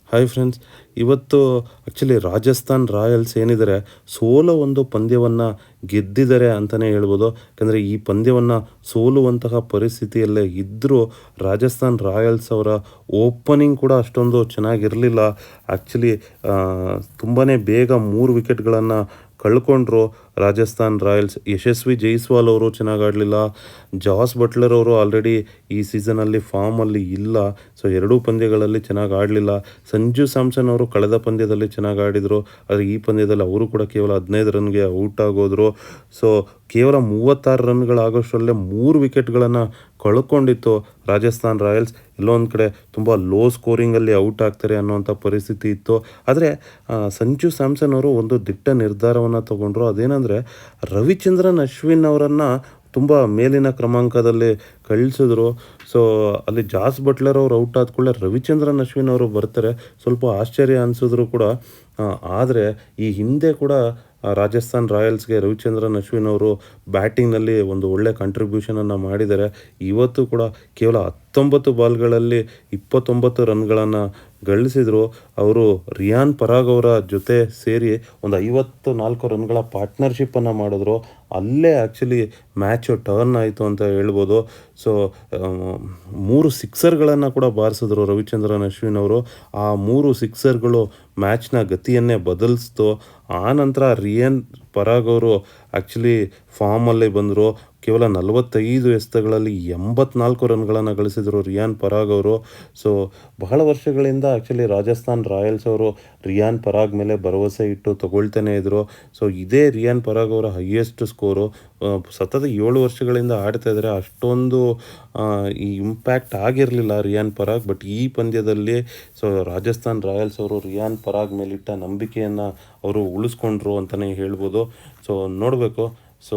Hi friends. ಇವತ್ತು actually Rajasthan Royals ಏನಿದ್ದಾರೆ solo ಒಂದು ಪಂದ್ಯವನ್ನು ಗೆದ್ದಿದ್ದಾರೆ ಅಂತಲೇ ಹೇಳ್ಬೋದು. ಯಾಕಂದರೆ ಈ ಪಂದ್ಯವನ್ನು ಸೋಲುವಂತಹ ಪರಿಸ್ಥಿತಿಯಲ್ಲೇ ಇದ್ದರೂ ರಾಜಸ್ಥಾನ್ ರಾಯಲ್ಸ್ ಅವರ ಓಪನಿಂಗ್ ಕೂಡ ಅಷ್ಟೊಂದು ಚೆನ್ನಾಗಿರಲಿಲ್ಲ. ಆ್ಯಕ್ಚುಲಿ ತುಂಬಾ ಬೇಗ 3 ವಿಕೆಟ್ಗಳನ್ನು ಕಳ್ಕೊಂಡ್ರು ರಾಜಸ್ಥಾನ್ ರಾಯಲ್ಸ್. ಯಶಸ್ವಿ ಜೈಸ್ವಾಲ್ ಅವರು ಚೆನ್ನಾಗಿ ಆಡಲಿಲ್ಲ. ಜಾಸ್ ಬಟ್ಲರ್ ಅವರು ಆಲ್ರೆಡಿ ಈ ಸೀಸನಲ್ಲಿ ಫಾರ್ಮಲ್ಲಿ ಇಲ್ಲ. ಸೊ ಎರಡೂ ಪಂದ್ಯಗಳಲ್ಲಿ ಚೆನ್ನಾಗಿ ಆಡಲಿಲ್ಲ. ಸಂಜು ಸ್ಯಾಮ್ಸನ್ ಅವರು ಕಳೆದ ಪಂದ್ಯದಲ್ಲಿ ಚೆನ್ನಾಗಿ ಆಡಿದರು. ಆದರೆ ಈ ಪಂದ್ಯದಲ್ಲಿ ಅವರು ಕೂಡ ಕೇವಲ 15 ರನ್ಗೆ ಔಟ್ ಆಗೋದ್ರು. ಸೊ ಕೇವಲ 36 ರನ್ಗಳಾಗೋಷ್ಟರಲ್ಲೇ 3 ವಿಕೆಟ್ಗಳನ್ನು ಕಳ್ಕೊಂಡಿತ್ತು ರಾಜಸ್ಥಾನ್ ರಾಯಲ್ಸ್. ಎಲ್ಲೋ ಒಂದು ಕಡೆ ತುಂಬ ಲೋ ಸ್ಕೋರಿಂಗಲ್ಲಿ ಔಟ್ ಆಗ್ತಾರೆ ಅನ್ನೋವಂಥ ಪರಿಸ್ಥಿತಿ ಇತ್ತು. ಆದರೆ ಸಂಜು ಸ್ಯಾಮ್ಸನ್ ಅವರು ಒಂದು ದಿಟ್ಟ ನಿರ್ಧಾರವನ್ನು ತಗೊಂಡ್ರು. ಅದೇನೆಂದರೆ ರವಿಚಂದ್ರನ್ ಅಶ್ವಿನ್ ಅವರನ್ನು ತುಂಬ ಮೇಲಿನ ಕ್ರಮಾಂಕದಲ್ಲಿ ಕಳಿಸಿದ್ರು. ಸೊ ಅಲ್ಲಿ ಜಾಸ್ ಬಟ್ಲರ್ ಅವರು ಔಟ್ ಆದ ಕೂಡಲೇ ರವಿಚಂದ್ರನ್ ಅಶ್ವಿನ್ ಅವರು ಬರ್ತಾರೆ. ಸ್ವಲ್ಪ ಆಶ್ಚರ್ಯ ಅನಿಸಿದ್ರು ಕೂಡ. ಆದರೆ ಈ ಹಿಂದೆ ಕೂಡ ರಾಜಸ್ಥಾನ್ ರಾಯಲ್ಸ್ಗೆ ರವಿಚಂದ್ರನ್ ಅಶ್ವಿನ್ ಅವರು ಬ್ಯಾಟಿಂಗ್ನಲ್ಲಿ ಒಂದು ಒಳ್ಳೆ ಕಾಂಟ್ರಿಬ್ಯೂಷನನ್ನು ಮಾಡಿದ್ದಾರೆ. ಇವತ್ತು ಕೂಡ ಕೇವಲ 19 ಬಾಲ್ಗಳಲ್ಲಿ 29 ರನ್ಗಳನ್ನು ಗಳಿಸಿದರು. ಅವರು ರಿಯಾನ್ ಪರಾಗ್ ಅವರ ಜೊತೆ ಸೇರಿ ಒಂದು 54 ರನ್ಗಳ ಪಾರ್ಟ್ನರ್ಶಿಪ್ಪನ್ನು ಮಾಡಿದ್ರು. ಅಲ್ಲೇ ಆ್ಯಕ್ಚುಲಿ ಮ್ಯಾಚು ಟರ್ನ್ ಆಯಿತು ಅಂತ ಹೇಳ್ಬೋದು. ಸೊ 3 ಸಿಕ್ಸರ್ಗಳನ್ನು ಕೂಡ ಬಾರಿಸಿದ್ರು ರವಿಚಂದ್ರನ್ ಅಶ್ವಿನ್ ಅವರು. ಆ 3 ಸಿಕ್ಸರ್ಗಳು ಮ್ಯಾಚ್ನ ಗತಿಯನ್ನೇ ಬದಲಿಸ್ತು. ಆನಂತರ ರಿಯಾನ್ ಪರಾಗ್ ಅವರು ಆ್ಯಕ್ಚುಲಿ ಫಾರ್ಮಲ್ಲೇ ಬಂದರು. ಕೇವಲ 45 ಎಸೆತಗಳಲ್ಲಿ 84 ರನ್ಗಳನ್ನು ಗಳಿಸಿದರು ರಿಯಾನ್ ಪರಾಗ್ ಅವರು. ಸೊ ಬಹಳ ವರ್ಷಗಳಿಂದ ಆ್ಯಕ್ಚುಲಿ ರಾಜಸ್ಥಾನ್ ರಾಯಲ್ಸ್ ಅವರು ರಿಯಾನ್ ಪರಾಗ್ ಮೇಲೆ ಭರವಸೆ ಇಟ್ಟು ತಗೊಳ್ತಾನೇ ಇದ್ದರು. ಸೊ ಇದೇ ರಿಯಾನ್ ಪರಾಗ್ ಅವರ ಹೈಯೆಸ್ಟ್ ಸ್ಕೋರು. ಸತತ 7 ವರ್ಷಗಳಿಂದ ಆಡ್ತಾ ಇದ್ದಾರೆ. ಅಷ್ಟೊಂದು ಈ ಇಂಪ್ಯಾಕ್ಟ್ ಆಗಿರಲಿಲ್ಲ ರಿಯಾನ್ ಪರಾಗ್. ಬಟ್ ಈ ಪಂದ್ಯದಲ್ಲಿ ಸೊ ರಾಜಸ್ಥಾನ್ ರಾಯಲ್ಸ್ ಅವರು ರಿಯಾನ್ ಪರಾಗ್ ಮೇಲಿಟ್ಟ ನಂಬಿಕೆಯನ್ನು ಅವರು ಉಳಿಸ್ಕೊಂಡ್ರು ಅಂತಲೇ ಹೇಳ್ಬೋದು. ಸೊ ನೋಡಬೇಕು. ಸೊ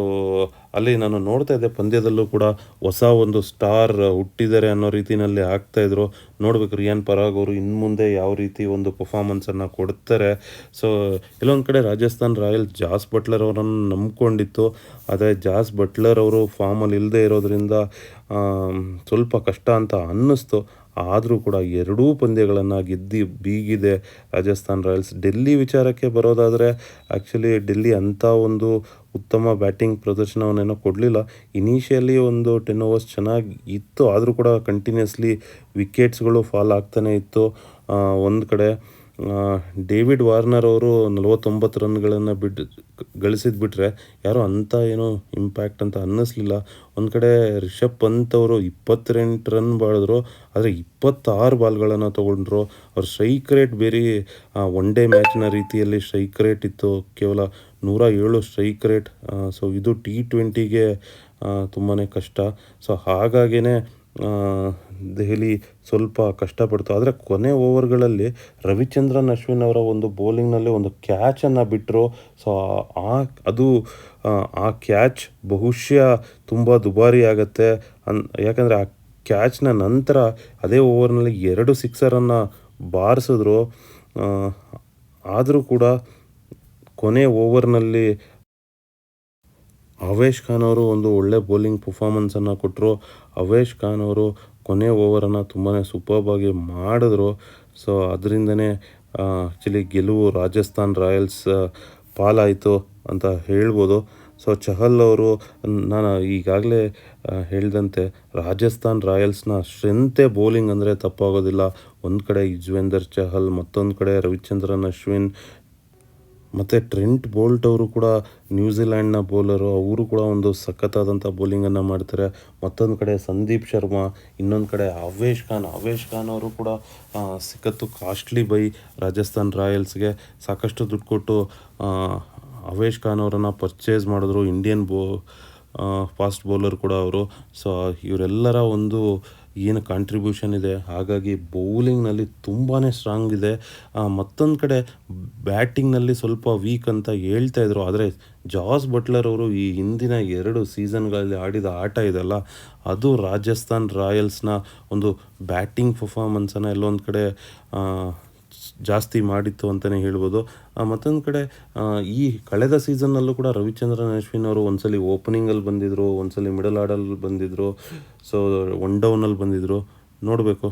ಅಲ್ಲಿ ನಾನು ನೋಡ್ತಾ ಇದ್ದೆ ಪಂದ್ಯದಲ್ಲೂ ಕೂಡ ಹೊಸ ಒಂದು ಸ್ಟಾರ್ ಹುಟ್ಟಿದ್ದಾರೆ ಅನ್ನೋ ರೀತಿಯಲ್ಲಿ ಆಗ್ತಾಯಿದ್ರು. ನೋಡಬೇಕು ರಿಯಾನ್ ಪರಾಗ್ ಅವರು ಇನ್ನು ಮುಂದೆ ಯಾವ ರೀತಿ ಒಂದು ಪರ್ಫಾರ್ಮೆನ್ಸನ್ನು ಕೊಡ್ತಾರೆ. ಸೊ ಎಲ್ಲೊಂದು ಕಡೆ ರಾಜಸ್ಥಾನ್ ರಾಯಲ್ಸ್ ಜಾಸ್ ಬಟ್ಲರ್ ಅವರನ್ನು ನಂಬ್ಕೊಂಡಿತ್ತು. ಆದರೆ ಜಾಸ್ ಬಟ್ಲರ್ ಅವರು ಫಾರ್ಮಲ್ಲಿ ಇಲ್ಲದೆ ಇರೋದರಿಂದ ಸ್ವಲ್ಪ ಕಷ್ಟ ಅಂತ ಅನ್ನಿಸ್ತು. ಆದರೂ ಕೂಡ ಎರಡೂ ಪಂದ್ಯಗಳನ್ನು ಬೀಗಿದೆ ರಾಜಸ್ಥಾನ್ ರಾಯಲ್ಸ್. ಡೆಲ್ಲಿ ವಿಚಾರಕ್ಕೆ ಬರೋದಾದರೆ ಆ್ಯಕ್ಚುಲಿ ಡೆಲ್ಲಿ ಅಂಥ ಒಂದು ಉತ್ತಮ ಬ್ಯಾಟಿಂಗ್ ಪ್ರದರ್ಶನವನ್ನೇನೋ ಕೊಡಲಿಲ್ಲ. ಇನಿಷಿಯಲಿ ಒಂದು 10 ಓವರ್ಸ್ ಚೆನ್ನಾಗಿ ಇತ್ತು. ಆದರೂ ಕೂಡ ಕಂಟಿನ್ಯೂಸ್ಲಿ ವಿಕೆಟ್ಸ್ಗಳು ಫಾಲ್ ಆಗ್ತಾನೇ ಇತ್ತು. ಒಂದು ಕಡೆ ಡೇವಿಡ್ ವಾರ್ನರ್ ಅವರು 49 ರನ್ಗಳನ್ನು ಗಳಿಸಿದ್ಬಿಟ್ರೆ ಯಾರೂ ಅಂಥ ಏನೋ ಇಂಪ್ಯಾಕ್ಟ್ ಅಂತ ಅನ್ನಿಸ್ಲಿಲ್ಲ. ಒಂದು ಕಡೆ ರಿಷಬ್ ಪಂತ್ ಅವರು 28 ರನ್ ಬಾಳಿದ್ರು. ಆದರೆ 26 ಬಾಲ್ಗಳನ್ನು ತೊಗೊಂಡ್ರು. ಅವ್ರ ಸ್ಟ್ರೈಕ್ ರೇಟ್ ಬೇರೆ ಒನ್ ಡೇ ಮ್ಯಾಚ್ನ ರೀತಿಯಲ್ಲಿ ಸ್ಟ್ರೈಕ್ ರೇಟ್ ಇತ್ತು. ಕೇವಲ 107 ಸ್ಟ್ರೈಕ್ ರೇಟ್. ಸೊ ಇದು T20ಗೆ ತುಂಬಾ ಕಷ್ಟ. ಸೊ ಹಾಗಾಗಿಯೇ ದೆಹಲಿ ಸ್ವಲ್ಪ ಕಷ್ಟಪಡ್ತು. ಆದರೆ ಕೊನೆ ಓವರ್ಗಳಲ್ಲಿ ರವಿಚಂದ್ರನ್ ಅಶ್ವಿನ್ ಅವರ ಒಂದು ಬೌಲಿಂಗ್ನಲ್ಲಿ ಒಂದು ಕ್ಯಾಚನ್ನು ಬಿಟ್ಟರು. ಸೊ ಆ ಕ್ಯಾಚ್ ಬಹುಶಃ ತುಂಬ ದುಬಾರಿ ಆಗುತ್ತೆ. ಯಾಕಂದರೆ ಆ ಕ್ಯಾಚ್ನ ನಂತರ ಅದೇ ಓವರ್ನಲ್ಲಿ 2 ಸಿಕ್ಸರನ್ನು ಬಾರಿಸಿದ್ರು. ಆದರೂ ಕೂಡ ಕೊನೆ ಓವರ್ನಲ್ಲಿ ಅವೇಶ್ ಖಾನ್ ಅವರು ಒಂದು ಒಳ್ಳೆ ಬೌಲಿಂಗ್ ಪರ್ಫಾರ್ಮೆನ್ಸನ್ನು ಕೊಟ್ಟರು. ಅವೇಶ್ ಖಾನ್ ಅವರು ಕೊನೆ ಓವರನ್ನು ತುಂಬಾ ಸೂಪರ್ಬಾಗಿ ಮಾಡಿದ್ರು. ಸೊ ಅದರಿಂದನೇ ಆ್ಯಕ್ಚುಲಿ ಗೆಲುವು ರಾಜಸ್ಥಾನ್ ರಾಯಲ್ಸ್ ಪಾಲಾಯಿತು ಅಂತ ಹೇಳ್ಬೋದು. ಸೊ ಚಹಲ್ ಅವರು, ನಾನು ಈಗಾಗಲೇ ಹೇಳಿದಂತೆ ರಾಜಸ್ಥಾನ್ ರಾಯಲ್ಸ್ನ ಸ್ಟ್ರೆಂತೇ ಬೌಲಿಂಗ್ ಅಂದರೆ ತಪ್ಪಾಗೋದಿಲ್ಲ. ಒಂದು ಕಡೆ ಯುಜ್ವೇಂದರ್ ಚಹಲ್, ಮತ್ತೊಂದು ಕಡೆ ರವಿಚಂದ್ರನ್ ಅಶ್ವಿನ್, ಮತ್ತು ಟ್ರೆಂಟ್ ಬೋಲ್ಟ್ ಅವರು ಕೂಡ ನ್ಯೂಜಿಲ್ಯಾಂಡ್ನ ಬೌಲರು. ಅವರು ಕೂಡ ಒಂದು ಸಖತ್ತಾದಂಥ ಬೌಲಿಂಗನ್ನು ಮಾಡ್ತಾರೆ. ಮತ್ತೊಂದು ಕಡೆ ಸಂದೀಪ್ ಶರ್ಮಾ, ಇನ್ನೊಂದು ಕಡೆ ಅವೇಶ್ ಖಾನ್ ಅವರು ಕೂಡ ಸಿಕ್ಕತ್ತು ಕಾಸ್ಟ್ಲಿ ಬೈ ರಾಜಸ್ಥಾನ್ ರಾಯಲ್ಸ್ಗೆ. ಸಾಕಷ್ಟು ದುಡ್ಡು ಕೊಟ್ಟು ಅವೇಶ್ ಖಾನ್ ಅವರನ್ನು ಪರ್ಚೇಸ್ ಮಾಡಿದ್ರು. ಇಂಡಿಯನ್ ಫಾಸ್ಟ್ ಬೌಲರ್ ಕೂಡ ಅವರು. ಸೊ ಇವರೆಲ್ಲರ ಒಂದು ಏನು ಕಾಂಟ್ರಿಬ್ಯೂಷನ್ ಇದೆ, ಹಾಗಾಗಿ ಬೌಲಿಂಗ್ನಲ್ಲಿ ತುಂಬಾ ಸ್ಟ್ರಾಂಗ್ ಇದೆ. ಮತ್ತೊಂದು ಕಡೆ ಬ್ಯಾಟಿಂಗ್ನಲ್ಲಿ ಸ್ವಲ್ಪ ವೀಕ್ ಅಂತ ಹೇಳ್ತಾಯಿದ್ರು. ಆದರೆ ಜಾಸ್ ಬಟ್ಲರ್ ಅವರು ಈ ಹಿಂದಿನ 2 ಸೀಸನ್ಗಳಲ್ಲಿ ಆಡಿದ ಆಟ ಇದೆಲ್ಲ, ಅದು ರಾಜಸ್ಥಾನ್ ರಾಯಲ್ಸ್ನ ಒಂದು ಬ್ಯಾಟಿಂಗ್ ಪರ್ಫಾರ್ಮೆನ್ಸನ್ನು ಎಲ್ಲೊಂದು ಕಡೆ ಜಾಸ್ತಿ ಮಾಡಿತ್ತು ಅಂತಲೇ ಹೇಳ್ಬೋದು. ಮತ್ತೊಂದು ಕಡೆ ಈ ಕಳೆದ ಸೀಸನ್ನಲ್ಲೂ ಕೂಡ ರವಿಚಂದ್ರನ್ ಅಶ್ವಿನ್ ಅವರು ಒಂದ್ಸಲಿ ಓಪನಿಂಗಲ್ಲಿ ಬಂದಿದ್ದರು, ಒಂದ್ಸಲಿ ಮಿಡಲ್ ಆರ್ಡರಲ್ಲಿ ಬಂದಿದ್ದರು. ಸೊ 1 ಡೌನಲ್ಲಿ ಬಂದಿದ್ದರು. ನೋಡಬೇಕು.